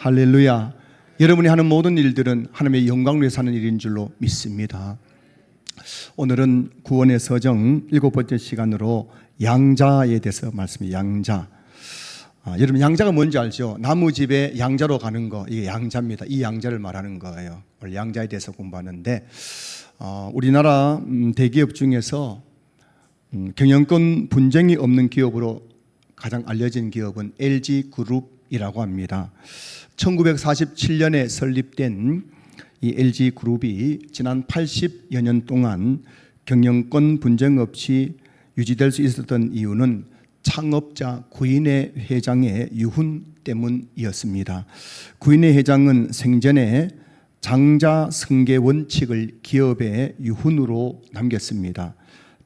할렐루야. 여러분이 하는 모든 일들은 하나님의 영광을 위해 사는 일인 줄로 믿습니다. 오늘은 구원의 서정 7번째 시간으로 양자에 대해서 말씀입니다. 양자. 여러분 양자가 뭔지 알죠? 나무집에 양자로 가는 거, 이게 양자입니다. 이 양자를 말하는 거예요. 오늘 양자에 대해서 공부하는데 우리나라 대기업 중에서 경영권 분쟁이 없는 기업으로 가장 알려진 기업은 LG그룹이라고 합니다. 1947년에 설립된 이 LG그룹이 지난 80여 년 동안 경영권 분쟁 없이 유지될 수 있었던 이유는 창업자 구인회 회장의 유훈 때문이었습니다. 구인회 회장은 생전에 장자승계 원칙을 기업의 유훈으로 남겼습니다.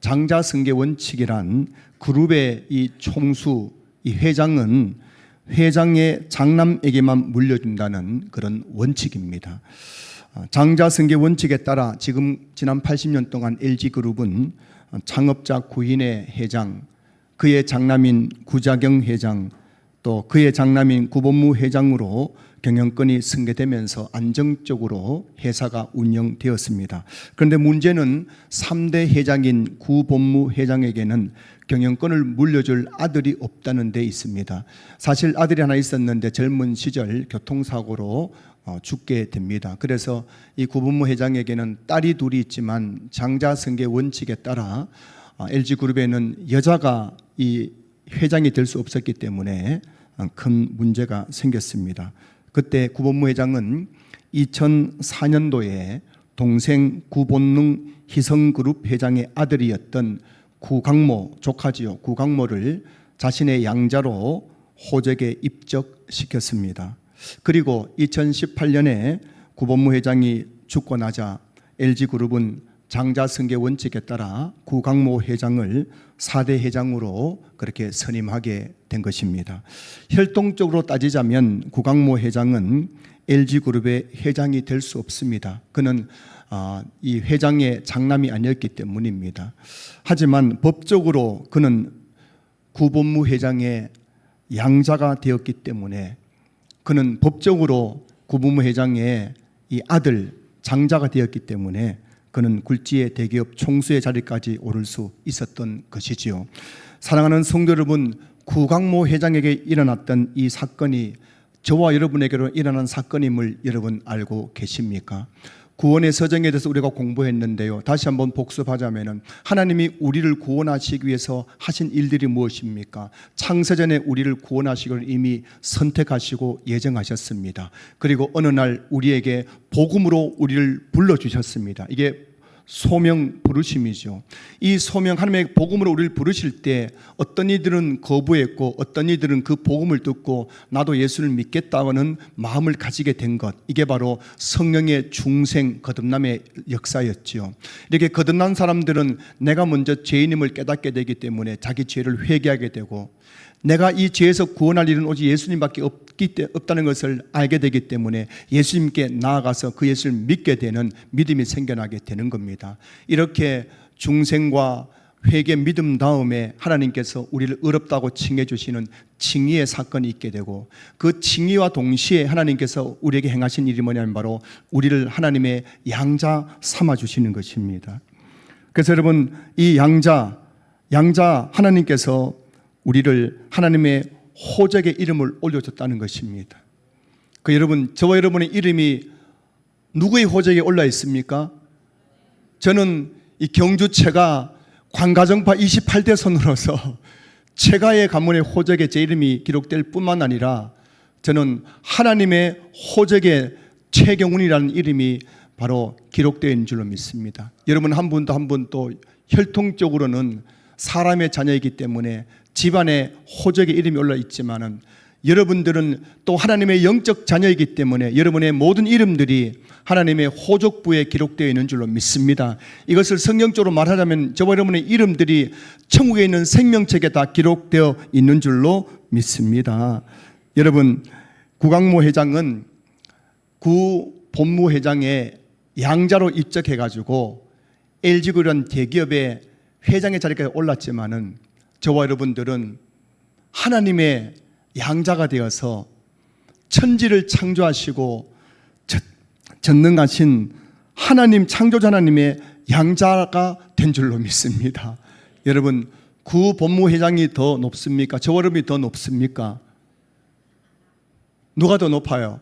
장자승계 원칙이란 그룹의 이 총수, 이 회장은 회장의 장남에게만 물려준다는 그런 원칙입니다. 장자승계 원칙에 따라 지난 80년 동안 LG그룹은 창업자 구인의 회장, 그의 장남인 구자경 회장, 또 그의 장남인 구본무 회장으로 경영권이 승계되면서 안정적으로 회사가 운영되었습니다. 그런데 문제는 3대 회장인 구본무 회장에게는 경영권을 물려줄 아들이 없다는 데 있습니다. 사실 아들이 하나 있었는데 젊은 시절 교통사고로 죽게 됩니다. 그래서 이 구본무 회장에게는 딸이 둘이 있지만 장자승계 원칙에 따라 LG그룹에는 여자가 이 회장이 될 수 없었기 때문에 큰 문제가 생겼습니다. 그때 구본무 회장은 2004년도에 동생 구본능 희성그룹 회장의 아들이었던 구강모, 조카지요. 구강모를 자신의 양자로 호적에 입적시켰습니다. 그리고 2018년에 구본무 회장이 죽고 나자 LG그룹은 장자승계 원칙에 따라 구강모 회장을 4대 회장으로 그렇게 선임하게 된 것입니다. 혈통적으로 따지자면 구강모 회장은 LG그룹의 회장이 될 수 없습니다. 그는 이 회장의 장남이 아니었기 때문입니다. 하지만 법적으로 그는 구본무 회장의 양자가 되었기 때문에 그는 법적으로 구본무 회장의 이 아들 장자가 되었기 때문에 그는 굴지의 대기업 총수의 자리까지 오를 수 있었던 것이지요. 사랑하는 성도 여러분, 구강모 회장에게 일어났던 이 사건이 저와 여러분에게로 일어난 사건임을 여러분 알고 계십니까? 구원의 서정에 대해서 우리가 공부했는데요. 다시 한번 복습하자면 하나님이 우리를 구원하시기 위해서 하신 일들이 무엇입니까? 창세전에 우리를 구원하시기를 이미 선택하시고 예정하셨습니다. 그리고 어느 날 우리에게 복음으로 우리를 불러주셨습니다. 이게 소명 부르심이죠. 이 소명, 하나님의 복음으로 우리를 부르실 때 어떤 이들은 거부했고 어떤 이들은 그 복음을 듣고 나도 예수를 믿겠다는 마음을 가지게 된 것, 이게 바로 성령의 중생 거듭남의 역사였죠. 이렇게 거듭난 사람들은 내가 먼저 죄인임을 깨닫게 되기 때문에 자기 죄를 회개하게 되고 내가 이 죄에서 구원할 일은 오직 예수님밖에 없다는 것을 알게 되기 때문에 예수님께 나아가서 그 예수를 믿게 되는 믿음이 생겨나게 되는 겁니다. 이렇게 중생과 회개 믿음 다음에 하나님께서 우리를 의롭다고 칭해 주시는 칭의의 사건이 있게 되고 그 칭의와 동시에 하나님께서 우리에게 행하신 일이 뭐냐면 바로 우리를 하나님의 양자 삼아 주시는 것입니다. 그래서 여러분 이 양자 하나님께서 우리를 하나님의 호적의 이름을 올려줬다는 것입니다. 그 여러분, 저와 여러분의 이름이 누구의 호적에 올라 있습니까? 저는 이 경주체가 관가정파 28대 손으로서 체가의 가문의 호적에 제 이름이 기록될 뿐만 아니라 저는 하나님의 호적에 최경훈이라는 이름이 바로 기록되어 있는 줄로 믿습니다. 여러분 한 분도 한 분도 혈통적으로는 사람의 자녀이기 때문에 집안에 호적의 이름이 올라 있지만은 여러분들은 또 하나님의 영적 자녀이기 때문에 여러분의 모든 이름들이 하나님의 호적부에 기록되어 있는 줄로 믿습니다. 이것을 성경적으로 말하자면 저와 여러분의 이름들이 천국에 있는 생명책에 다 기록되어 있는 줄로 믿습니다. 여러분 구강모 회장은 구본무 회장의 양자로 입적해가지고 LG그룹이라는 대기업의 회장의 자리까지 올랐지만은 저와 여러분들은 하나님의 양자가 되어서 천지를 창조하시고 전능하신 하나님, 창조자 하나님의 양자가 된 줄로 믿습니다. 여러분, 구본무회장이 더 높습니까? 저와 여러분이 더 높습니까? 누가 더 높아요?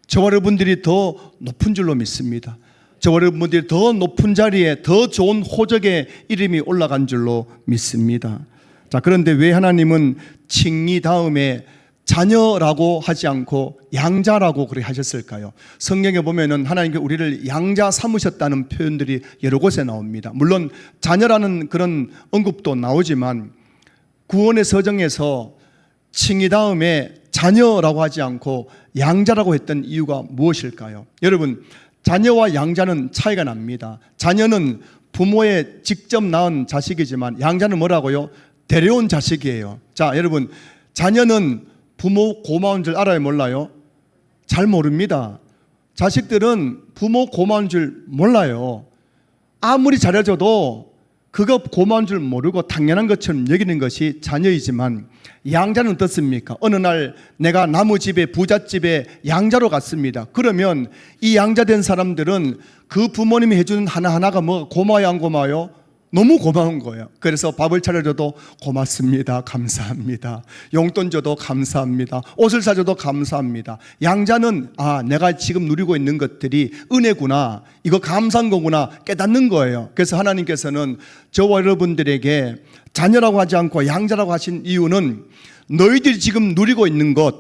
저와 여러분들이 더 높은 줄로 믿습니다. 저와 여러분들이 더 높은 자리에 더 좋은 호적의 이름이 올라간 줄로 믿습니다. 자, 그런데 왜 하나님은 칭의 다음에 자녀라고 하지 않고 양자라고 그렇게 하셨을까요? 성경에 보면은 하나님께서 우리를 양자 삼으셨다는 표현들이 여러 곳에 나옵니다. 물론 자녀라는 그런 언급도 나오지만 구원의 서정에서 칭의 다음에 자녀라고 하지 않고 양자라고 했던 이유가 무엇일까요? 여러분, 자녀와 양자는 차이가 납니다. 자녀는 부모의 직접 낳은 자식이지만 양자는 뭐라고요? 데려온 자식이에요. 자, 여러분, 자녀는 부모 고마운 줄 알아요, 몰라요? 잘 모릅니다. 자식들은 부모 고마운 줄 몰라요. 아무리 잘해줘도 그거 고마운 줄 모르고 당연한 것처럼 여기는 것이 자녀이지만, 양자는 어떻습니까? 어느 날 내가 나무집에 부잣집에 양자로 갔습니다. 그러면 이 양자된 사람들은 그 부모님이 해주는 하나하나가 뭐 고마워요, 안 고마워요? 너무 고마운 거예요. 그래서 밥을 차려줘도 고맙습니다, 감사합니다. 용돈 줘도 감사합니다. 옷을 사줘도 감사합니다. 양자는 내가 지금 누리고 있는 것들이 은혜구나, 이거 감사한 거구나 깨닫는 거예요. 그래서 하나님께서는 저와 여러분들에게 자녀라고 하지 않고 양자라고 하신 이유는 너희들이 지금 누리고 있는 것,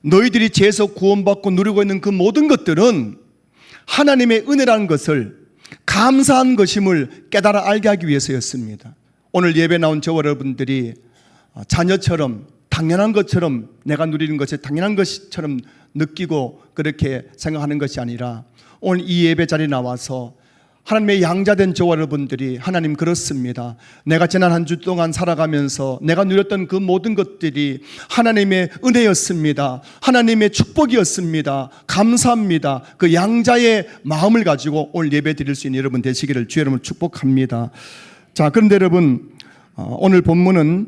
너희들이 죄에서 구원받고 누리고 있는 그 모든 것들은 하나님의 은혜라는 것을, 감사한 것임을 깨달아 알게 하기 위해서였습니다. 오늘 예배 나온 저와 여러분들이 자녀처럼 당연한 것처럼, 내가 누리는 것이 당연한 것처럼 느끼고 그렇게 생각하는 것이 아니라, 오늘 이 예배 자리에 나와서 하나님의 양자된 저와 여러분들이, 하나님 그렇습니다, 내가 지난 한 주 동안 살아가면서 내가 누렸던 그 모든 것들이 하나님의 은혜였습니다, 하나님의 축복이었습니다, 감사합니다, 그 양자의 마음을 가지고 오늘 예배 드릴 수 있는 여러분 되시기를 주 여러분 축복합니다. 자, 그런데 여러분, 오늘 본문은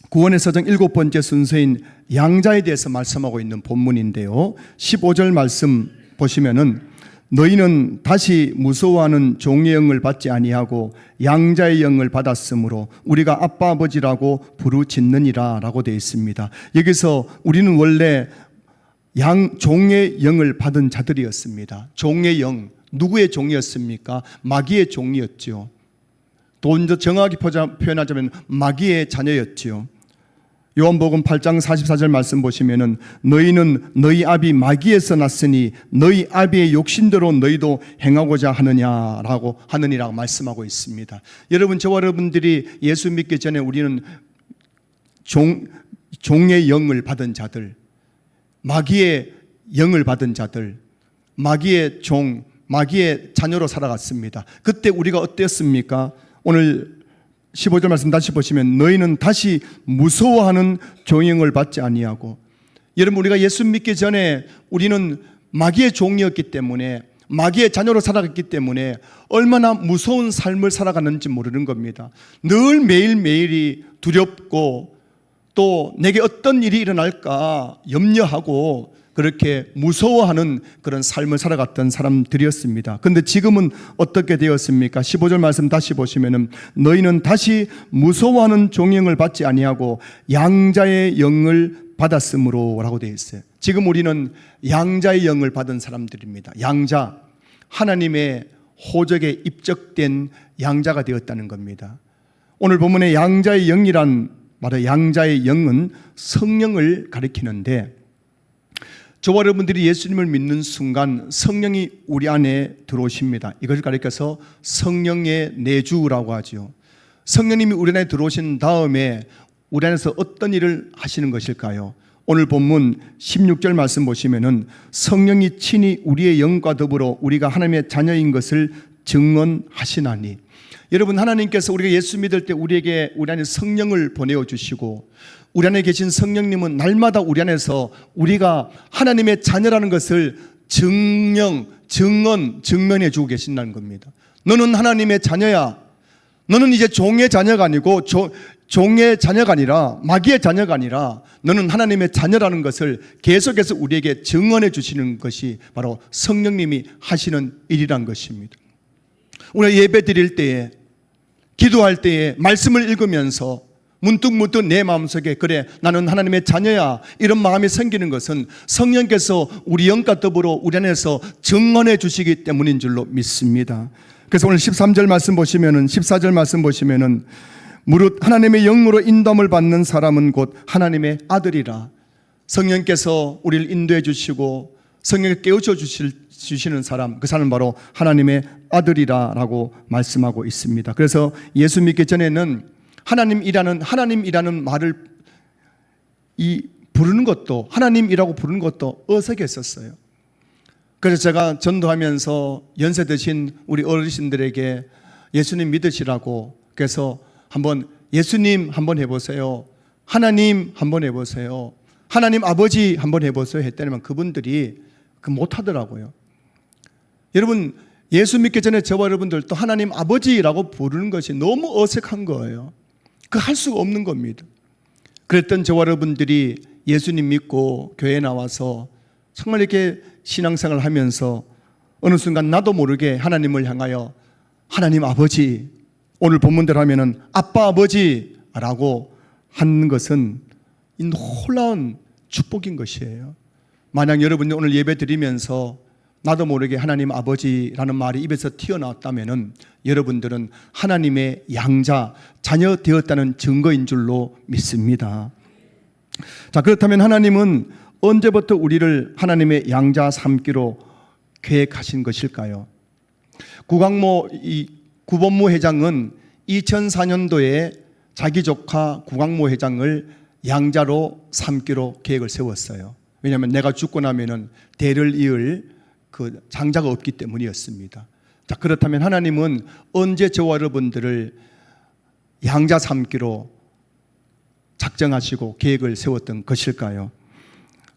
구원의 서정 7번째 순서인 양자에 대해서 말씀하고 있는 본문인데요, 15절 말씀 보시면은 너희는 다시 무서워하는 종의 영을 받지 아니하고 양자의 영을 받았으므로 우리가 아빠 아버지라고 부르짖느니라 라고 되어 있습니다. 여기서 우리는 원래 종의 영을 받은 자들이었습니다. 종의 영, 누구의 종이었습니까? 마귀의 종이었죠. 더 정확히 표현하자면 마귀의 자녀였죠. 요한복음 8장 44절 말씀 보시면은 너희는 너희 아비 마귀에서 났으니 너희 아비의 욕심대로 너희도 행하고자 하느냐라고 하느니라고 말씀하고 있습니다. 여러분, 저와 여러분들이 예수 믿기 전에 우리는 종의 영을 받은 자들, 마귀의 영을 받은 자들, 마귀의 종, 마귀의 자녀로 살아갔습니다. 그때 우리가 어땠습니까? 오늘 15절 말씀 다시 보시면 너희는 다시 무서워하는 종영을 받지 아니하고, 여러분, 우리가 예수 믿기 전에 우리는 마귀의 종이었기 때문에, 마귀의 자녀로 살아갔기 때문에 얼마나 무서운 삶을 살아가는지 모르는 겁니다. 늘 매일매일이 두렵고 또 내게 어떤 일이 일어날까 염려하고 그렇게 무서워하는 그런 삶을 살아갔던 사람들이었습니다. 그런데 지금은 어떻게 되었습니까? 15절 말씀 다시 보시면은 너희는 다시 무서워하는 종영을 받지 아니하고 양자의 영을 받았으므로 라고 되어 있어요. 지금 우리는 양자의 영을 받은 사람들입니다. 양자, 하나님의 호적에 입적된 양자가 되었다는 겁니다. 오늘 본문의 양자의 영이란 말은, 양자의 영은 성령을 가리키는데, 저와 여러분들이 예수님을 믿는 순간 성령이 우리 안에 들어오십니다. 이것을 가리켜서 성령의 내주라고 하죠. 성령님이 우리 안에 들어오신 다음에 우리 안에서 어떤 일을 하시는 것일까요? 오늘 본문 16절 말씀 보시면은 성령이 친히 우리의 영과 더불어 우리가 하나님의 자녀인 것을 증언하시나니, 여러분, 하나님께서 우리가 예수 믿을 때 우리 안에 성령을 보내어 주시고, 우리 안에 계신 성령님은 날마다 우리 안에서 우리가 하나님의 자녀라는 것을 증명해 주고 계신다는 겁니다. 너는 하나님의 자녀야. 너는 이제 종의 자녀가 아니고 종의 자녀가 아니라 마귀의 자녀가 아니라 너는 하나님의 자녀라는 것을 계속해서 우리에게 증언해 주시는 것이 바로 성령님이 하시는 일이란 것입니다. 우리가 예배 드릴 때에, 기도할 때에 말씀을 읽으면서 문득문득 내 마음속에 그래 나는 하나님의 자녀야 이런 마음이 생기는 것은 성령께서 우리 영과 더불어 우리 안에서 증언해 주시기 때문인 줄로 믿습니다. 그래서 오늘 13절 말씀 보시면은 14절 말씀 보시면은 무릇 하나님의 영으로 인도함을 받는 사람은 곧 하나님의 아들이라. 성령께서 우리를 인도해 주시고 성령을 깨우쳐 주시는 사람, 그 사람은 바로 하나님의 아들이라라고 말씀하고 있습니다. 그래서 예수 믿기 전에는 하나님이라는 말을 부르는 것도, 하나님이라고 부르는 것도 어색했었어요. 그래서 제가 전도하면서 연세 드신 우리 어르신들에게 예수님 믿으시라고, 그래서 한번 예수님 한번 해보세요, 하나님 한번 해보세요, 하나님 아버지 한번 해보세요 했더니만 그분들이 못하더라고요. 여러분, 예수 믿기 전에 저와 여러분들도 하나님 아버지라고 부르는 것이 너무 어색한 거예요. 할 수가 없는 겁니다. 그랬던 저와 여러분들이 예수님 믿고 교회에 나와서 정말 이렇게 신앙생활을 하면서 어느 순간 나도 모르게 하나님을 향하여 하나님 아버지, 오늘 본문대로 하면은 아빠 아버지라고 하는 것은 이 놀라운 축복인 것이에요. 만약 여러분이 오늘 예배 드리면서 나도 모르게 하나님 아버지라는 말이 입에서 튀어나왔다면은 여러분들은 하나님의 양자, 자녀 되었다는 증거인 줄로 믿습니다. 자, 그렇다면 하나님은 언제부터 우리를 하나님의 양자 삼기로 계획하신 것일까요? 구본무 회장은 2004년도에 자기 조카 구광모 회장을 양자로 삼기로 계획을 세웠어요. 왜냐하면 내가 죽고 나면은 대를 이을 그 장자가 없기 때문이었습니다. 자, 그렇다면 하나님은 언제 저와 여러분들을 양자 삼기로 작정하시고 계획을 세웠던 것일까요?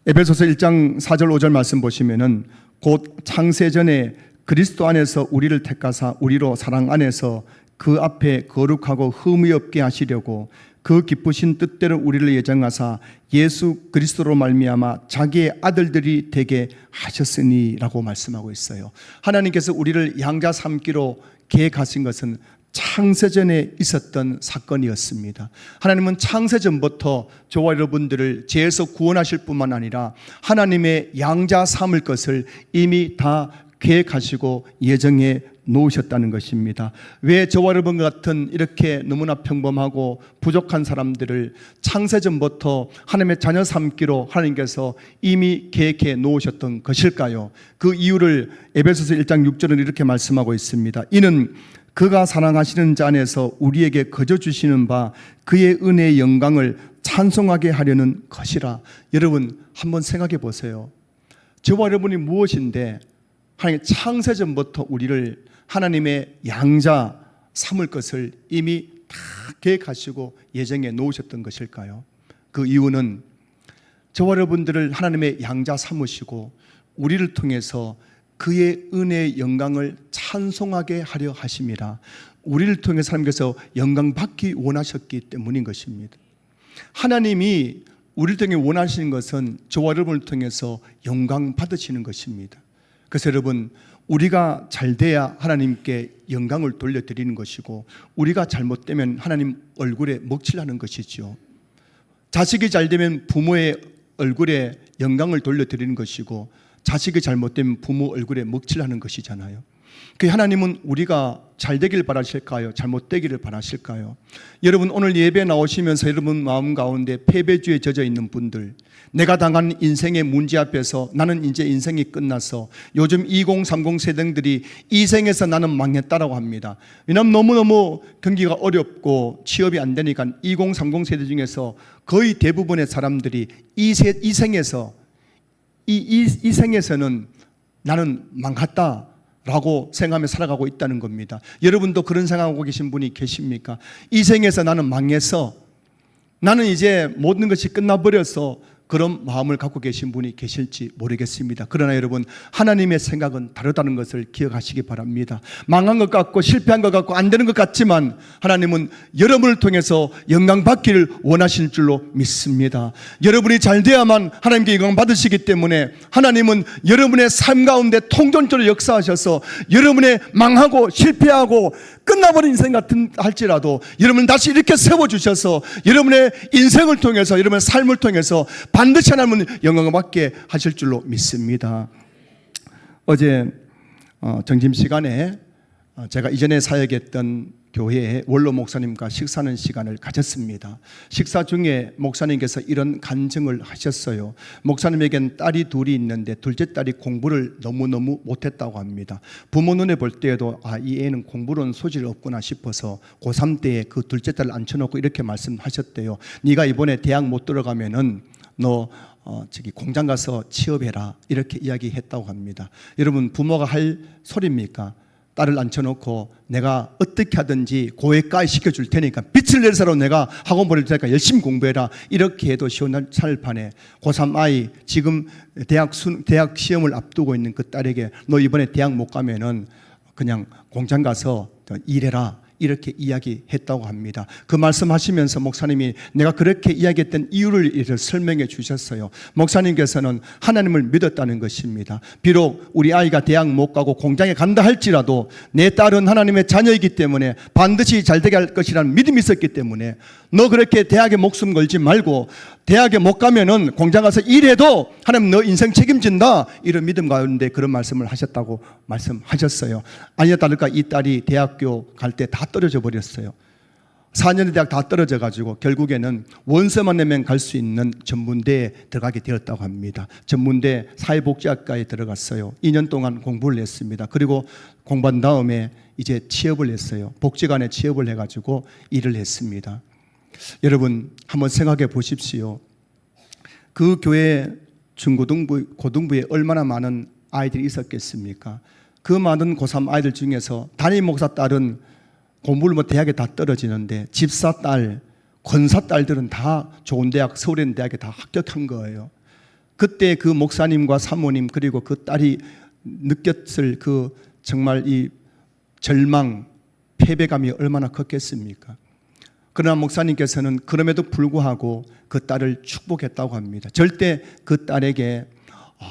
에베소서 1장 4절 5절 말씀 보시면은 곧 창세전에 그리스도 안에서 우리를 택하사 우리로 사랑 안에서 그 앞에 거룩하고 흠이 없게 하시려고 그 기쁘신 뜻대로 우리를 예정하사 예수 그리스도로 말미암아 자기의 아들들이 되게 하셨으니라고 말씀하고 있어요. 하나님께서 우리를 양자 삼기로 계획하신 것은 창세전에 있었던 사건이었습니다. 하나님은 창세전부터 저와 여러분들을 죄에서 구원하실 뿐만 아니라 하나님의 양자 삼을 것을 이미 다 계획하시고 예정해 놓으셨다는 것입니다. 왜 저와 여러분 같은 이렇게 너무나 평범하고 부족한 사람들을 창세전부터 하나님의 자녀 삼기로 하나님께서 이미 계획해 놓으셨던 것일까요? 그 이유를 에베소서 1장 6절은 이렇게 말씀하고 있습니다. 이는 그가 사랑하시는 자 안에서 우리에게 거저 주시는 바 그의 은혜의 영광을 찬송하게 하려는 것이라. 여러분 한번 생각해 보세요. 저와 여러분이 무엇인데 하나님 창세전부터 우리를 하나님의 양자 삼을 것을 이미 다 계획하시고 예정해 놓으셨던 것일까요? 그 이유는 저와 여러분들을 하나님의 양자 삼으시고 우리를 통해서 그의 은혜의 영광을 찬송하게 하려 하심이라. 우리를 통해서 하나님께서 영광 받기 원하셨기 때문인 것입니다. 하나님이 우리를 통해 원하시는 것은 저와 여러분을 통해서 영광 받으시는 것입니다. 그래서 여러분, 우리가 잘 돼야 하나님께 영광을 돌려드리는 것이고 우리가 잘못되면 하나님 얼굴에 먹칠하는 것이죠. 자식이 잘 되면 부모의 얼굴에 영광을 돌려드리는 것이고 자식이 잘못되면 부모 얼굴에 먹칠하는 것이잖아요. 그 하나님은 우리가 잘 되길 바라실까요? 잘못되기를 바라실까요? 여러분 오늘 예배 나오시면서 여러분 마음 가운데 패배주의에 젖어 있는 분들, 내가 당한 인생의 문제 앞에서 나는 이제 인생이 끝나서 요즘 2030 세대들이 이 생에서 나는 망했다라고 합니다. 왜냐하면 너무너무 경기가 어렵고 취업이 안 되니까 2030 세대 중에서 거의 대부분의 사람들이 이 생에서 이 생에서는 나는 망했다 라고 생각하며 살아가고 있다는 겁니다. 여러분도 그런 생각하고 계신 분이 계십니까? 이 생에서 나는 망해서 나는 이제 모든 것이 끝나버려서 그런 마음을 갖고 계신 분이 계실지 모르겠습니다. 그러나 여러분, 하나님의 생각은 다르다는 것을 기억하시기 바랍니다. 망한 것 같고 실패한 것 같고 안 되는 것 같지만 하나님은 여러분을 통해서 영광 받기를 원하실 줄로 믿습니다. 여러분이 잘 돼야만 하나님께 영광 받으시기 때문에 하나님은 여러분의 삶 가운데 통전적으로 역사하셔서 여러분의 망하고 실패하고 끝나버린 인생 같은 할지라도 여러분을 다시 이렇게 세워주셔서 여러분의 인생을 통해서 여러분의 삶을 통해서 반드시 하나님은 영광을 받게 하실 줄로 믿습니다. 어제 점심시간에 제가 이전에 사역했던 교회에 원로 목사님과 식사하는 시간을 가졌습니다. 식사 중에 목사님께서 이런 간증을 하셨어요. 목사님에겐 딸이 둘이 있는데 둘째 딸이 공부를 너무너무 못했다고 합니다. 부모 눈에 볼 때에도 이 애는 공부로는 소질이 없구나 싶어서 고3 때에 그 둘째 딸을 앉혀놓고 이렇게 말씀하셨대요. 네가 이번에 대학 못 들어가면은 너 공장 가서 취업해라, 이렇게 이야기했다고 합니다. 여러분, 부모가 할 소리입니까? 딸을 앉혀놓고 내가 어떻게 하든지 고액까지 시켜줄 테니까 빛을 내서라도 내가 학원 보낼 테니까 열심히 공부해라, 이렇게 해도 시원할 판에 고3 아이 지금 대학 시험을 앞두고 있는 그 딸에게 너 이번에 대학 못 가면은 그냥 공장 가서 일해라, 이렇게 이야기했다고 합니다. 그 말씀하시면서 목사님이 내가 그렇게 이야기했던 이유를 설명해 주셨어요. 목사님께서는 하나님을 믿었다는 것입니다. 비록 우리 아이가 대학 못 가고 공장에 간다 할지라도 내 딸은 하나님의 자녀이기 때문에 반드시 잘 되게 할 것이라는 믿음이 있었기 때문에 너 그렇게 대학에 목숨 걸지 말고 대학에 못 가면은 공장 가서 일해도 하나님 너 인생 책임진다, 이런 믿음 가운데 그런 말씀을 하셨다고 말씀하셨어요. 아니나 다를까 이 딸이 대학교 갈 때 다 떨어져 버렸어요. 4년의 대학 다 떨어져 가지고 결국에는 원서만 내면 갈 수 있는 전문대에 들어가게 되었다고 합니다. 전문대 사회복지학과에 들어갔어요. 2년 동안 공부를 했습니다. 그리고 공부한 다음에 이제 취업을 했어요. 복지관에 취업을 해가지고 일을 했습니다. 여러분, 한번 생각해 보십시오. 그 교회 중고등부, 고등부에 얼마나 많은 아이들이 있었겠습니까? 그 많은 고3 아이들 중에서 담임 목사 딸은 공부를 대학에 다 떨어지는데 집사 딸, 권사 딸들은 다 좋은 대학, 서울에 있는 대학에 다 합격한 거예요. 그때 그 목사님과 사모님 그리고 그 딸이 느꼈을 그 정말 이 절망, 패배감이 얼마나 컸겠습니까? 그러나 목사님께서는 그럼에도 불구하고 그 딸을 축복했다고 합니다. 절대 그 딸에게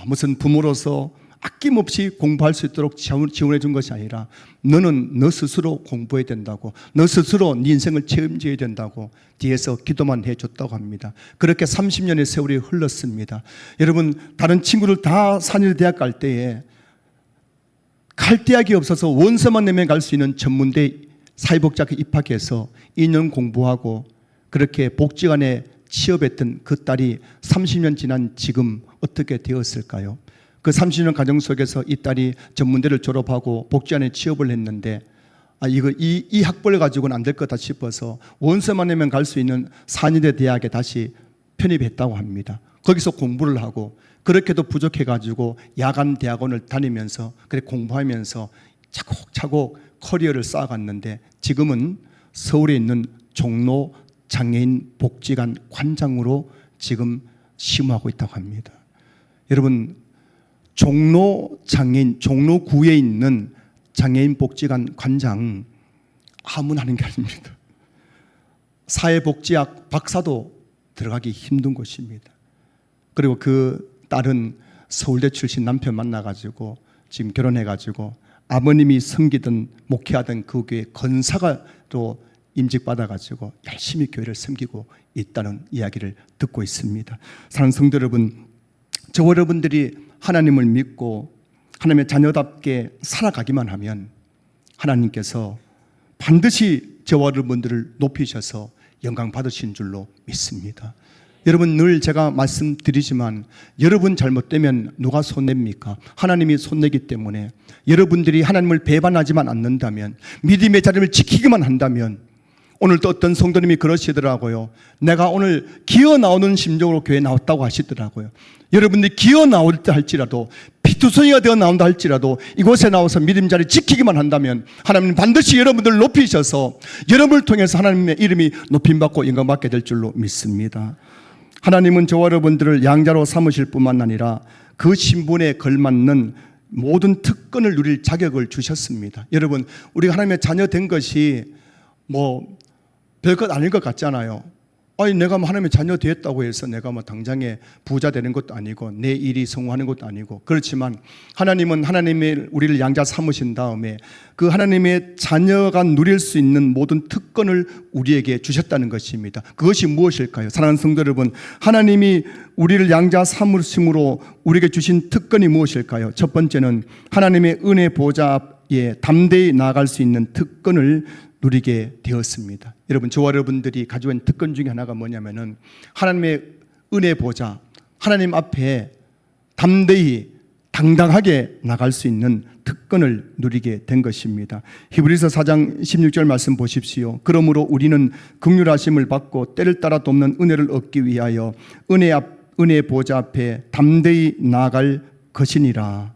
무슨 부모로서 아낌없이 공부할 수 있도록 지원해 준 것이 아니라 너는 너 스스로 공부해야 된다고, 너 스스로 네 인생을 책임져야 된다고 뒤에서 기도만 해줬다고 합니다. 그렇게 30년의 세월이 흘렀습니다. 여러분, 다른 친구들 다 산일 대학 갈 때에 갈 대학이 없어서 원서만 내면 갈 수 있는 전문대 사회복지학에 입학해서 2년 공부하고 그렇게 복지관에 취업했던 그 딸이 30년 지난 지금 어떻게 되었을까요? 그 30년 과정 속에서 이 딸이 전문대를 졸업하고 복지관에 취업을 했는데 이 학벌을 가지고는 안 될 거다 싶어서 원서만 내면 갈 수 있는 산의대 대학에 다시 편입했다고 합니다. 거기서 공부를 하고 그렇게도 부족해가지고 야간 대학원을 다니면서 그렇게 공부하면서 차곡차곡 커리어를 쌓아갔는데 지금은 서울에 있는 종로 장애인 복지관 관장으로 지금 심호하고 있다고 합니다. 여러분, 종로구에 있는 장애인 복지관 관장 아무나 하는 게 아닙니다. 사회복지학 박사도 들어가기 힘든 곳입니다. 그리고 그 딸은 서울대 출신 남편 만나가지고 지금 결혼해가지고 아버님이 섬기던 목회하던 그 교회 건사가 또 임직받아가지고 열심히 교회를 섬기고 있다는 이야기를 듣고 있습니다. 사랑하는 성도 여러분, 저 여러분들이 하나님을 믿고 하나님의 자녀답게 살아가기만 하면 하나님께서 반드시 저와 여러분들을 높이셔서 영광 받으신 줄로 믿습니다. 여러분, 늘 제가 말씀드리지만 여러분 잘못되면 누가 손냅니까? 하나님이 손내기 때문에 여러분들이 하나님을 배반하지만 않는다면, 믿음의 자리를 지키기만 한다면, 오늘도 어떤 성도님이 그러시더라고요. 내가 오늘 기어 나오는 심정으로 교회에 나왔다고 하시더라고요. 여러분들이 기어 나올 때 할지라도, 피투성이가 되어 나온다 할지라도 이곳에 나와서 믿음 자리 지키기만 한다면 하나님은 반드시 여러분들을 높이셔서 여러분을 통해서 하나님의 이름이 높임받고 영광받게 될 줄로 믿습니다. 하나님은 저와 여러분들을 양자로 삼으실 뿐만 아니라 그 신분에 걸맞는 모든 특권을 누릴 자격을 주셨습니다. 여러분, 우리가 하나님의 자녀 된 것이 뭐 별것 아닐 것 같잖아요. 아니, 내가 뭐 하나님의 자녀 되었다고 해서 내가 뭐 당장에 부자 되는 것도 아니고 내 일이 성공하는 것도 아니고, 그렇지만 하나님은 하나님의 우리를 양자 삼으신 다음에 그 하나님의 자녀가 누릴 수 있는 모든 특권을 우리에게 주셨다는 것입니다. 그것이 무엇일까요? 사랑하는 성도 여러분, 하나님이 우리를 양자 삼으심으로 우리에게 주신 특권이 무엇일까요? 첫 번째는 하나님의 은혜 보좌에 담대히 나아갈 수 있는 특권을 누리게 되었습니다. 여러분, 저와 여러분들이 가지고 있는 특권 중에 하나가 뭐냐면은 하나님의 은혜 보좌, 하나님 앞에 담대히 당당하게 나갈 수 있는 특권을 누리게 된 것입니다. 히브리서 4장 16절 말씀 보십시오. 그러므로 우리는 긍휼하심을 받고 때를 따라 돕는 은혜를 얻기 위하여 은혜 보좌 앞에 담대히 나아갈 것이니라.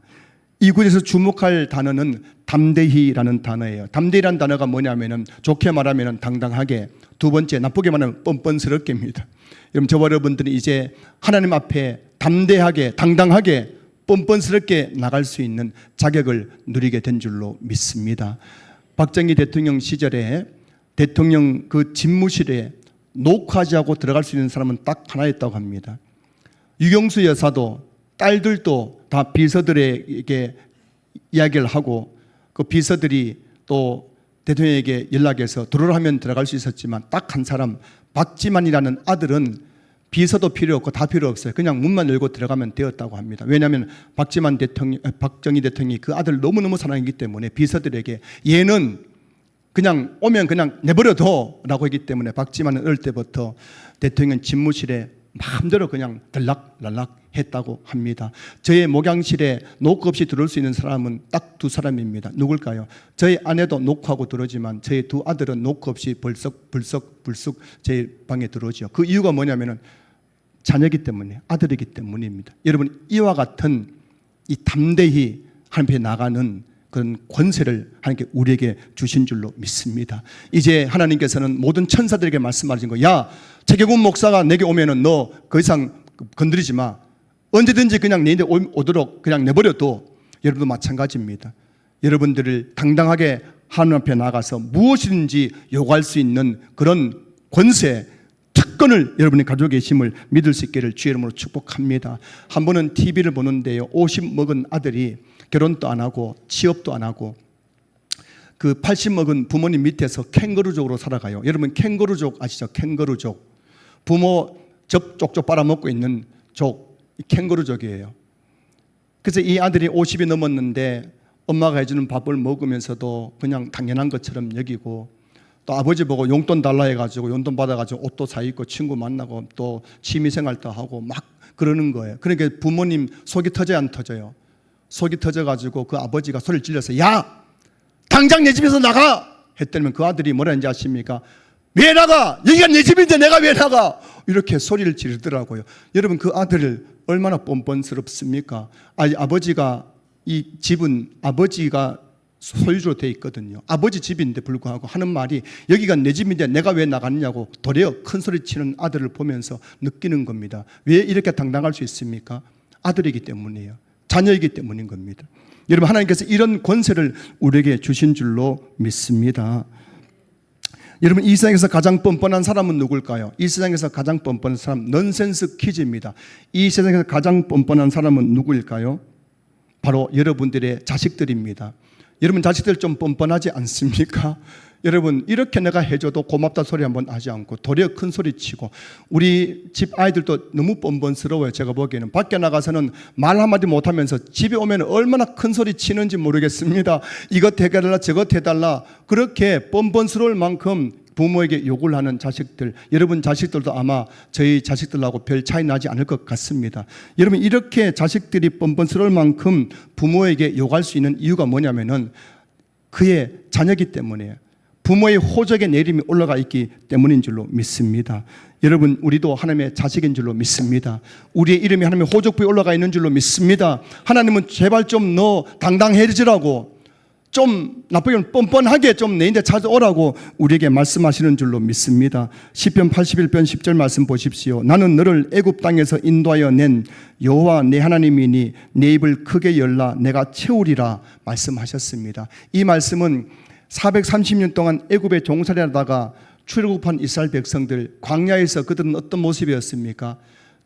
이 구절에서 주목할 단어는 담대히라는 단어예요. 담대히라는 단어가 뭐냐면은 좋게 말하면 당당하게, 두 번째 나쁘게 말하면 뻔뻔스럽게입니다. 여러분, 저와 여러분들은 이제 하나님 앞에 담대하게 당당하게 뻔뻔스럽게 나갈 수 있는 자격을 누리게 된 줄로 믿습니다. 박정희 대통령 시절에 대통령 그 집무실에 녹화지 하고 들어갈 수 있는 사람은 딱 하나였다고 합니다. 유경수 여사도 딸들도 다 비서들에게 이야기를 하고 그 비서들이 또 대통령에게 연락해서 들어오라 하면 들어갈 수 있었지만 딱 한 사람, 박지만이라는 아들은 비서도 필요 없고 다 필요 없어요. 그냥 문만 열고 들어가면 되었다고 합니다. 왜냐하면 박정희 대통령이 그 아들을 너무너무 사랑했기 때문에 비서들에게 얘는 그냥 오면 그냥 내버려둬 라고 했기 때문에 박지만은 어릴 때부터 대통령 집무실에 마음대로 그냥 들락날락 했다고 합니다. 저의 목양실에 노크 없이 들어올 수 있는 사람은 딱 두 사람입니다. 누굴까요? 저희 아내도 노크하고 들어오지만 저희 두 아들은 노크 없이 벌썩 제 방에 들어오죠. 그 이유가 뭐냐면은 자녀이기 때문에, 아들이기 때문입니다. 여러분, 이와 같은 이 담대히 하나님 앞에 나가는 그런 권세를 하나님께 우리에게 주신 줄로 믿습니다. 이제 하나님께서는 모든 천사들에게 말씀하신 거예요. 야, 최경훈 목사가 내게 오면은 너 그 이상 건드리지 마. 언제든지 그냥 내 오도록 그냥 내버려둬. 여러분도 마찬가지입니다. 여러분들을 당당하게 하나님 앞에 나가서 무엇이든지 요구할 수 있는 그런 권세, 특권을 여러분이 가지고 계심을 믿을 수 있기를 주의 이름으로 축복합니다. 한 번은 TV를 보는데요, 50 먹은 아들이 결혼도 안 하고 취업도 안 하고 그 80 먹은 부모님 밑에서 캥거루족으로 살아가요. 여러분, 캥거루족 아시죠? 캥거루족. 부모 접 쪽쪽 빨아먹고 있는 족, 캥거루족이에요. 그래서 이 아들이 50이 넘었는데 엄마가 해주는 밥을 먹으면서도 그냥 당연한 것처럼 여기고, 또 아버지 보고 용돈 달라 해가지고 용돈 받아가지고 옷도 사입고 친구 만나고 또 취미생활도 하고 막 그러는 거예요. 그러니까 부모님 속이 터져야 안 터져요? 속이 터져가지고 그 아버지가 소리를 질러서 야, 당장 내 집에서 나가! 했더니 그 아들이 뭐라 했는지 아십니까? 왜 나가? 여기가 내 집인데 내가 왜 나가? 이렇게 소리를 지르더라고요. 여러분, 그 아들을 얼마나 뻔뻔스럽습니까? 아버지가, 이 집은 아버지가 소유주로 되어 있거든요. 아버지 집인데 불구하고 하는 말이 여기가 내 집인데 내가 왜 나갔냐고 도리어 큰 소리 치는 아들을 보면서 느끼는 겁니다. 왜 이렇게 당당할 수 있습니까? 아들이기 때문이에요. 자녀이기 때문인 겁니다. 여러분, 하나님께서 이런 권세를 우리에게 주신 줄로 믿습니다. 여러분, 이 세상에서 가장 뻔뻔한 사람은 누굴까요? 이 세상에서 가장 뻔뻔한 사람, 넌센스 퀴즈입니다. 이 세상에서 가장 뻔뻔한 사람은 누구일까요? 바로 여러분들의 자식들입니다. 여러분, 자식들 좀 뻔뻔하지 않습니까? 여러분, 이렇게 내가 해줘도 고맙다 소리 한번 하지 않고 도리어 큰 소리 치고, 우리 집 아이들도 너무 뻔뻔스러워요. 제가 보기에는 밖에 나가서는 말 한마디 못하면서 집에 오면 얼마나 큰 소리 치는지 모르겠습니다. 이것 해달라 저것 해달라 그렇게 뻔뻔스러울 만큼 부모에게 요구를 하는 자식들, 여러분 자식들도 아마 저희 자식들하고 별 차이 나지 않을 것 같습니다. 여러분, 이렇게 자식들이 뻔뻔스러울 만큼 부모에게 요구할 수 있는 이유가 뭐냐면은 그의 자녀이기 때문이에요. 부모의 호적의 내림이 올라가 있기 때문인 줄로 믿습니다. 여러분, 우리도 하나님의 자식인 줄로 믿습니다. 우리의 이름이 하나님의 호적부에 올라가 있는 줄로 믿습니다. 하나님은 제발 좀 너 당당해지라고, 좀 나쁘게 뻔뻔하게 좀 내인데 찾아오라고 우리에게 말씀하시는 줄로 믿습니다. 시편 81편 10절 말씀 보십시오. 나는 너를 애굽 땅에서 인도하여 낸 여호와 내 하나님이니 내 입을 크게 열라 내가 채우리라 말씀하셨습니다. 이 말씀은 430년 동안 애굽에 종살이하다가 출애굽한 이스라엘 백성들, 광야에서 그들은 어떤 모습이었습니까?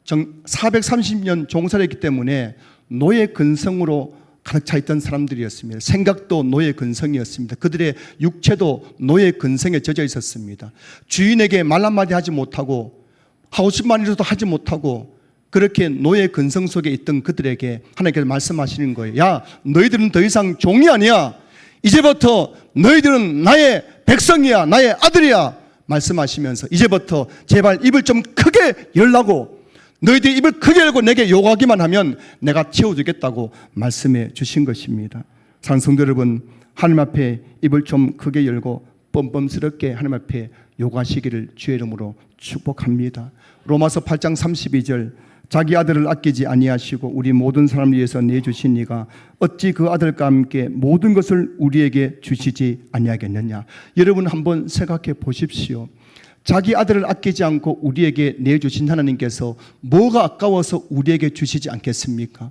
430년 종살이했기 때문에 노예 근성으로 가득 차 있던 사람들이었습니다. 생각도 노예 근성이었습니다. 그들의 육체도 노예 근성에 젖어 있었습니다. 주인에게 말 한마디 하지 못하고 하고 싶은 말이라도 하지 못하고 그렇게 노예 근성 속에 있던 그들에게 하나님께서 말씀하시는 거예요. 야, 너희들은 더 이상 종이 아니야. 이제부터 너희들은 나의 백성이야, 나의 아들이야 말씀하시면서 이제부터 제발 입을 좀 크게 열라고, 너희들이 입을 크게 열고 내게 요구하기만 하면 내가 채워주겠다고 말씀해 주신 것입니다. 사랑하는 성도 여러분, 하나님 앞에 입을 좀 크게 열고 뻔뻔스럽게 하나님 앞에 요구하시기를 주의 이름으로 축복합니다. 로마서 8장 32절, 자기 아들을 아끼지 아니하시고 우리 모든 사람을 위해서 내주신 이가 어찌 그 아들과 함께 모든 것을 우리에게 주시지 아니하겠느냐. 여러분 한번 생각해 보십시오. 자기 아들을 아끼지 않고 우리에게 내주신 하나님께서 뭐가 아까워서 우리에게 주시지 않겠습니까?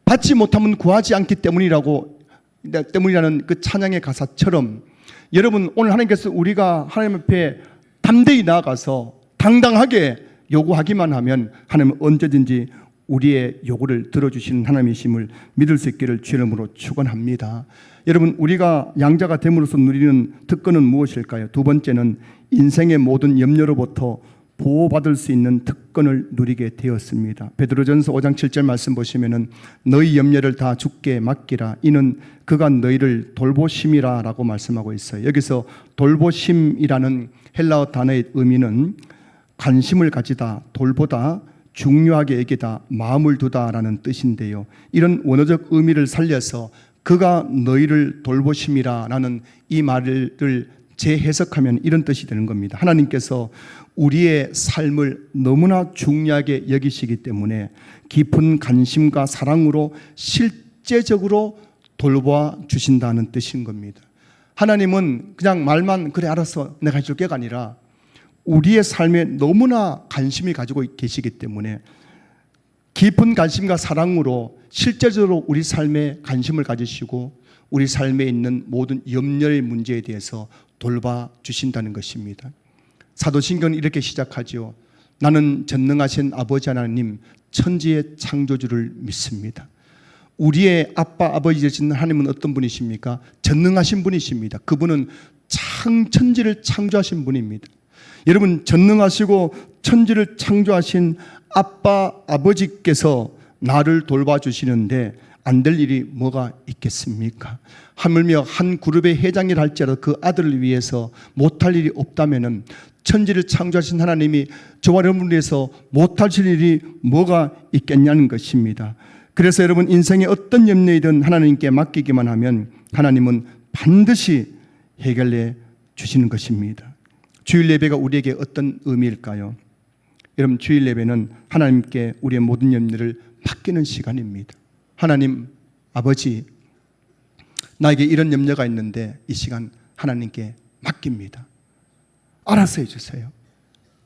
받지 못하면 구하지 않기 때문이라는 그 찬양의 가사처럼 여러분 오늘 하나님께서 우리가 하나님 앞에 담대히 나아가서 당당하게 요구하기만 하면 하나님은 언제든지 우리의 요구를 들어주시는 하나님이심을 믿을 수 있기를 주의 이름으로 축원합니다. 여러분 우리가 양자가 됨으로써 누리는 특권은 무엇일까요? 두 번째는 인생의 모든 염려로부터 보호받을 수 있는 특권을 누리게 되었습니다. 베드로전서 5장 7절 말씀 보시면은 너희 염려를 다 주께 맡기라 이는 그가 너희를 돌보심이라 라고 말씀하고 있어요. 여기서 돌보심이라는 헬라어 단어의 의미는 관심을 가지다, 돌보다, 중요하게 여기다, 마음을 두다라는 뜻인데요. 이런 원어적 의미를 살려서 그가 너희를 돌보심이라라는 이 말을 재해석하면 이런 뜻이 되는 겁니다. 하나님께서 우리의 삶을 너무나 중요하게 여기시기 때문에 깊은 관심과 사랑으로 실제적으로 돌보아 주신다는 뜻인 겁니다. 하나님은 그냥 말만 그래 알았어 내가 해줄게가 아니라 우리의 삶에 너무나 관심이 가지고 계시기 때문에 깊은 관심과 사랑으로 실제적으로 우리 삶에 관심을 가지시고 우리 삶에 있는 모든 염려의 문제에 대해서 돌봐 주신다는 것입니다. 사도신경은 이렇게 시작하죠. 나는 전능하신 아버지 하나님 천지의 창조주를 믿습니다. 우리의 아빠 아버지 되신 하나님은 어떤 분이십니까? 전능하신 분이십니다. 그분은 천지를 창조하신 분입니다. 여러분 전능하시고 천지를 창조하신 아빠 아버지께서 나를 돌봐주시는데 안 될 일이 뭐가 있겠습니까? 하물며 한 그룹의 회장이라 할지라도 그 아들을 위해서 못할 일이 없다면은 천지를 창조하신 하나님이 저와 여러분을 위해서 못하실 일이 뭐가 있겠냐는 것입니다. 그래서 여러분 인생의 어떤 염려이든 하나님께 맡기기만 하면 하나님은 반드시 해결해 주시는 것입니다. 주일 예배가 우리에게 어떤 의미일까요? 여러분 주일 예배는 하나님께 우리의 모든 염려를 맡기는 시간입니다. 하나님 아버지 나에게 이런 염려가 있는데 이 시간 하나님께 맡깁니다. 알아서 해주세요.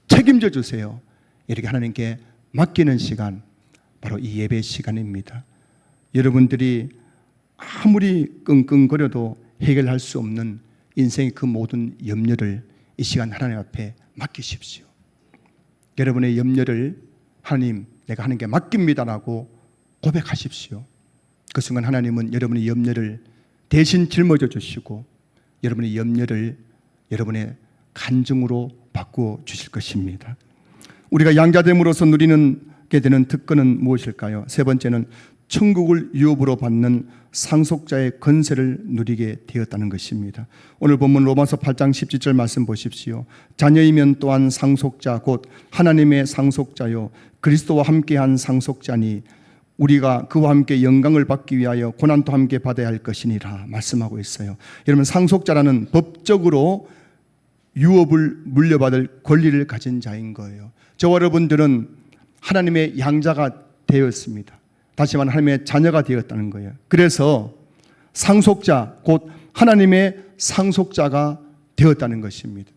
책임져 주세요. 이렇게 하나님께 맡기는 시간 바로 이 예배 시간입니다. 여러분들이 아무리 끙끙거려도 해결할 수 없는 인생의 그 모든 염려를 이 시간 하나님 앞에 맡기십시오. 여러분의 염려를 하나님 내가 하나님께 맡깁니다라고 고백하십시오. 그 순간 하나님은 여러분의 염려를 대신 짊어져 주시고 여러분의 염려를 여러분의 간증으로 바꾸어 주실 것입니다. 우리가 양자됨으로써 누리게 되는 특권은 무엇일까요? 세 번째는 천국을 유업으로 받는 상속자의 권세를 누리게 되었다는 것입니다. 오늘 본문 로마서 8장 17절 말씀 보십시오. 자녀이면 또한 상속자 곧 하나님의 상속자요 그리스도와 함께한 상속자니 우리가 그와 함께 영광을 받기 위하여 고난도 함께 받아야 할 것이니라 말씀하고 있어요. 여러분 상속자라는 법적으로 유업을 물려받을 권리를 가진 자인 거예요. 저와 여러분들은 하나님의 양자가 되었습니다. 다시 말하면 하나님의 자녀가 되었다는 거예요. 그래서 상속자, 곧 하나님의 상속자가 되었다는 것입니다.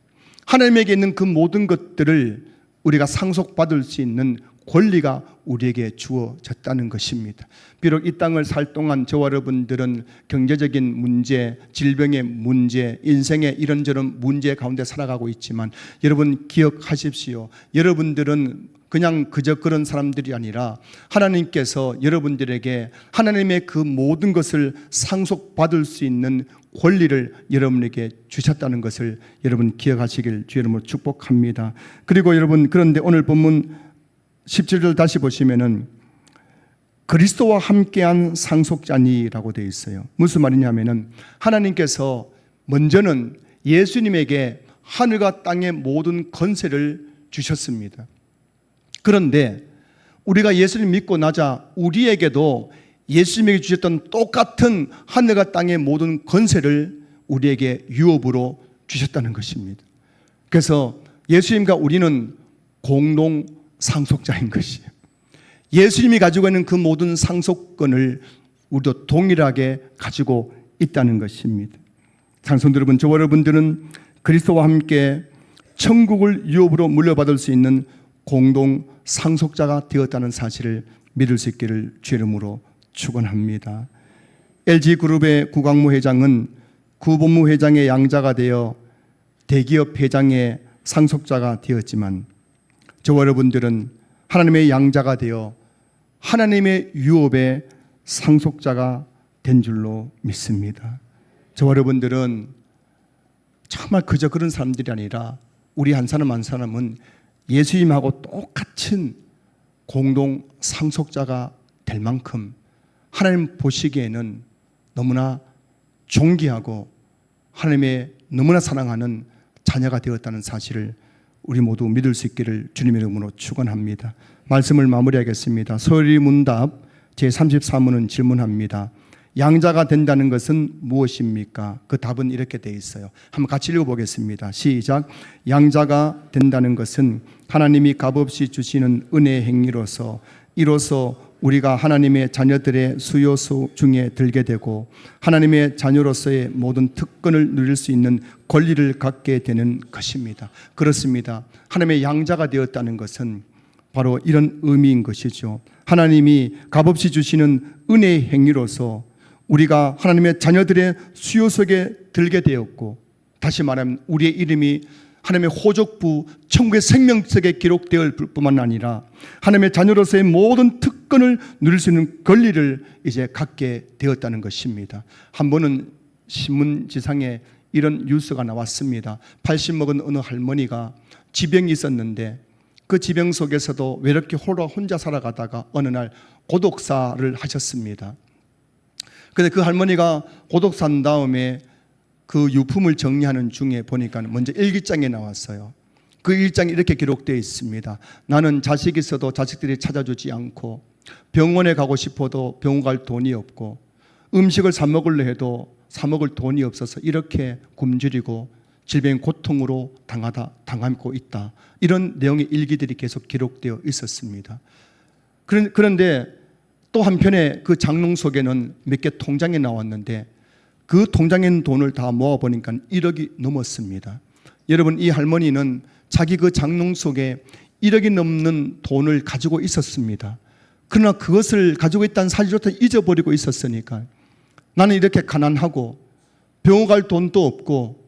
하나님에게 있는 그 모든 것들을 우리가 상속받을 수 있는 권리가 우리에게 주어졌다는 것입니다. 비록 이 땅을 살 동안 저와 여러분들은 경제적인 문제, 질병의 문제, 인생의 이런저런 문제 가운데 살아가고 있지만 여러분 기억하십시오. 여러분들은 그냥 그저 그런 사람들이 아니라 하나님께서 여러분들에게 하나님의 그 모든 것을 상속받을 수 있는 권리를 여러분에게 주셨다는 것을 여러분 기억하시길 주의 이름으로 축복합니다. 그리고 여러분, 그런데 오늘 본문 17절 다시 보시면은 그리스도와 함께한 상속자니라고 되어 있어요. 무슨 말이냐면은 하나님께서 먼저는 예수님에게 하늘과 땅의 모든 권세를 주셨습니다. 그런데 우리가 예수님 믿고 나자 우리에게도 예수님에게 주셨던 똑같은 하늘과 땅의 모든 권세를 우리에게 유업으로 주셨다는 것입니다. 그래서 예수님과 우리는 공동 상속자인 것이에요. 예수님이 가지고 있는 그 모든 상속권을 우리도 동일하게 가지고 있다는 것입니다. 장성도 여러분, 저와 여러분들은 그리스도와 함께 천국을 유업으로 물려받을 수 있는 공동 상속자가 되었다는 사실을 믿을 수 있기를 주의 이름으로 축원합니다. LG그룹의 구광모 회장은 구본무 회장의 양자가 되어 대기업 회장의 상속자가 되었지만 저와 여러분들은 하나님의 양자가 되어 하나님의 유업의 상속자가 된 줄로 믿습니다. 저와 여러분들은 정말 그저 그런 사람들이 아니라 우리 한 사람 한 사람은 예수님하고 똑같은 공동 상속자가 될 만큼 하나님 보시기에는 너무나 존귀하고 하나님의 너무나 사랑하는 자녀가 되었다는 사실을 우리 모두 믿을 수 있기를 주님의 이름으로 축원합니다. 말씀을 마무리하겠습니다. 소리문답 제33문은 질문합니다. 양자가 된다는 것은 무엇입니까? 그 답은 이렇게 되어 있어요. 한번 같이 읽어보겠습니다. 시작. 양자가 된다는 것은 하나님이 값없이 주시는 은혜의 행위로서 이로써 우리가 하나님의 자녀들의 수요소 중에 들게 되고 하나님의 자녀로서의 모든 특권을 누릴 수 있는 권리를 갖게 되는 것입니다. 그렇습니다. 하나님의 양자가 되었다는 것은 바로 이런 의미인 것이죠. 하나님이 값없이 주시는 은혜의 행위로서 우리가 하나님의 자녀들의 수요 속에 들게 되었고, 다시 말하면 우리의 이름이 하나님의 호족부 천국의 생명책에 기록되을 뿐만 아니라 하나님의 자녀로서의 모든 특권을 누릴 수 있는 권리를 이제 갖게 되었다는 것입니다. 한 번은 신문지상에 이런 뉴스가 나왔습니다. 80 먹은 어느 할머니가 지병이 있었는데 그 지병 속에서도 왜 이렇게 혼자 살아가다가 어느 날 고독사를 하셨습니다. 그런데 그 할머니가 고독사한 다음에 그 유품을 정리하는 중에 보니까 먼저 일기장에 나왔어요. 그 일기장에 이렇게 기록되어 있습니다. 나는 자식이 있어도 자식들이 찾아주지 않고 병원에 가고 싶어도 병원 갈 돈이 없고 음식을 사 먹으려 해도 사 먹을 돈이 없어서 이렇게 굶주리고 질병 고통으로 당하고 있다. 이런 내용의 일기들이 계속 기록되어 있었습니다. 그런데 또 한편에 그 장롱 속에는 몇 개 통장이 나왔는데 그 통장에 있는 돈을 다 모아보니까 1억이 넘었습니다. 여러분, 이 할머니는 자기 그 장롱 속에 1억이 넘는 돈을 가지고 있었습니다. 그러나 그것을 가지고 있다는 사실조차 잊어버리고 있었으니까 나는 이렇게 가난하고 병원 갈 돈도 없고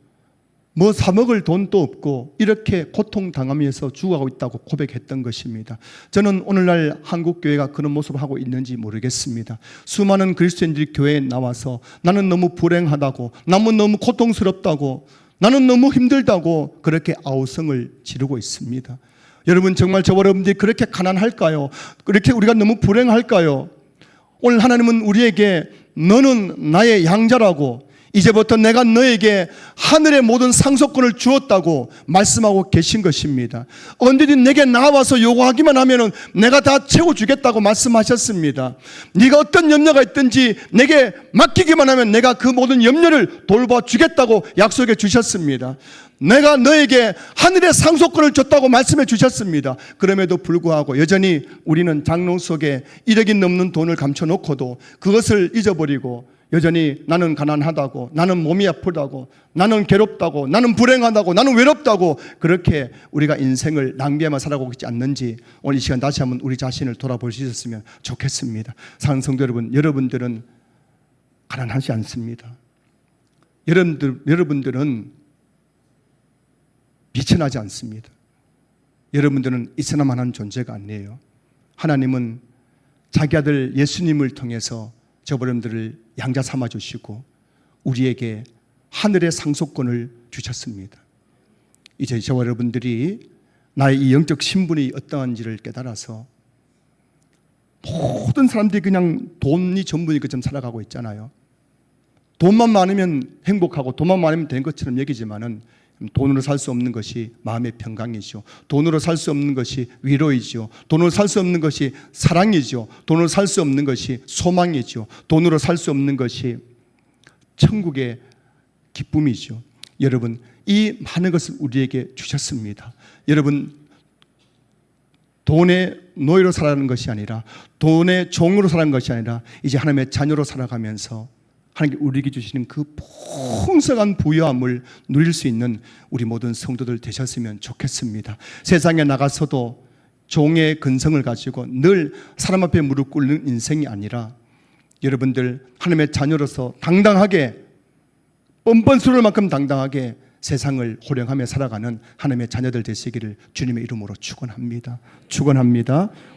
뭐 사 먹을 돈도 없고 이렇게 고통당하면서 죽어가고 있다고 고백했던 것입니다. 저는 오늘날 한국교회가 그런 모습을 하고 있는지 모르겠습니다. 수많은 그리스도인들이 교회에 나와서 나는 너무 불행하다고, 나는 너무 고통스럽다고, 나는 너무 힘들다고 그렇게 아우성을 지르고 있습니다. 여러분, 정말 저와 여러분들이 그렇게 가난할까요? 그렇게 우리가 너무 불행할까요? 오늘 하나님은 우리에게 너는 나의 양자라고, 이제부터 내가 너에게 하늘의 모든 상속권을 주었다고 말씀하고 계신 것입니다. 언제든 내게 나와서 요구하기만 하면 내가 다 채워주겠다고 말씀하셨습니다. 네가 어떤 염려가 있든지 내게 맡기기만 하면 내가 그 모든 염려를 돌봐주겠다고 약속해 주셨습니다. 내가 너에게 하늘의 상속권을 줬다고 말씀해 주셨습니다. 그럼에도 불구하고 여전히 우리는 장롱 속에 1억이 넘는 돈을 감춰놓고도 그것을 잊어버리고 여전히 나는 가난하다고, 나는 몸이 아프다고, 나는 괴롭다고, 나는 불행하다고, 나는 외롭다고 그렇게 우리가 인생을 낭비하며 살아가고 있지 않는지 오늘 이 시간 다시 한번 우리 자신을 돌아볼 수 있었으면 좋겠습니다. 사랑하는 성도 여러분, 여러분들은 가난하지 않습니다. 여러분들은 비천하지 않습니다. 여러분들은 있어야만 하는 존재가 아니에요. 하나님은 자기 아들 예수님을 통해서 저버름들을 양자 삼아 주시고 우리에게 하늘의 상속권을 주셨습니다. 이제 저와 여러분들이 나의 이 영적 신분이 어떠한지를 깨달아서 모든 사람들이 그냥 돈이 전부인 것처럼 살아가고 있잖아요. 돈만 많으면 행복하고 돈만 많으면 된 것처럼 여기지만은 돈으로 살 수 없는 것이 마음의 평강이죠. 돈으로 살 수 없는 것이 위로이죠. 돈으로 살 수 없는 것이 사랑이죠. 돈으로 살 수 없는 것이 소망이죠. 돈으로 살 수 없는 것이 천국의 기쁨이죠. 여러분, 이 많은 것을 우리에게 주셨습니다. 여러분, 돈의 노예로 살아가는 것이 아니라 돈의 종으로 살아가는 것이 아니라 이제 하나님의 자녀로 살아가면서 하나님께 우리에게 주시는 그 풍성한 부유함을 누릴 수 있는 우리 모든 성도들 되셨으면 좋겠습니다. 세상에 나가서도 종의 근성을 가지고 늘 사람 앞에 무릎 꿇는 인생이 아니라 여러분들 하나님의 자녀로서 당당하게 뻔뻔스러울 만큼 당당하게 세상을 호령하며 살아가는 하나님의 자녀들 되시기를 주님의 이름으로 축원합니다. 축원합니다.